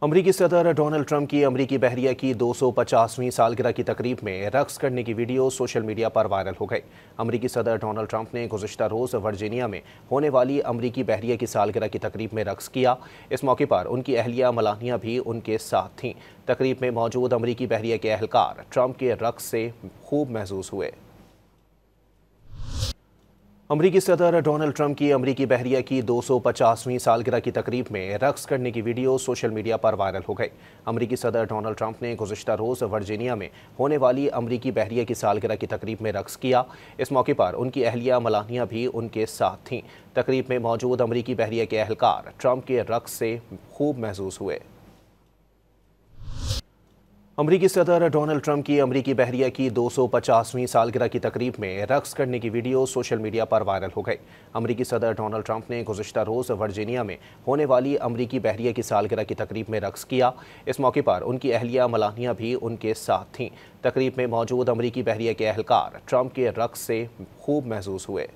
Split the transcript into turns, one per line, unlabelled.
अमरीकी सदर Donald Trump की अमरीकी बहरिया की 250वीं सालगिरह की तकरीब में रक्स करने की वीडियो सोशल मीडिया पर वायरल हो गई। अमरीकी सदर डोनाल्ड ट्रंप ने गुज़िश्ता रोज़ वर्जीनिया में होने वाली अमरीकी बहरिया की सालगिरह की तकरीब में रक्स किया। इस मौके पर उनकी अहलिया मलानिया भी उनके साथ थीं। तकरीब में मौजूद अमरीकी बहरिया के अहलकार ट्रंप के रक्स से खूब महसूस हुए। अमरीकी सदर डोनाल्ड ट्रंप की अमरीकी बहरिया की 250वीं सालगिरह की तकरीब में रक्स करने की वीडियो सोशल मीडिया पर वायरल हो गई। अमरीकी सदर डोनाल्ड ट्रंप ने गुज़िश्ता रोज़ वर्जीनिया में होने वाली अमरीकी बहरिया की सालगिरह की तकरीब में रक्स किया। इस मौके पर उनकी अहलिया मलानिया भी उनके साथ थीं। तकरीब में मौजूद अमरीकी बहरिया के अहलकार ट्रंप के रक्स से खूब महसूस हुए। अमरीकी सदर डोनाल्ड ट्रंप की अमरीकी बहरिया की 250वीं सालगिरह की तकरीब में रक्स करने की वीडियो सोशल मीडिया पर वायरल हो गई। अमरीकी सदर डोनाल्ड ट्रंप ने गुज़िश्ता रोज़ वर्जीनिया में होने वाली अमरीकी बहरिया की सालगिरह की तकरीब में रक्स किया। इस मौके पर उनकी अहलिया मलानिया भी उनके साथ थीं। तकरीब में मौजूद अमरीकी बहरिया के अहलकार ट्रंप के रक्स से खूब महसूस हुए।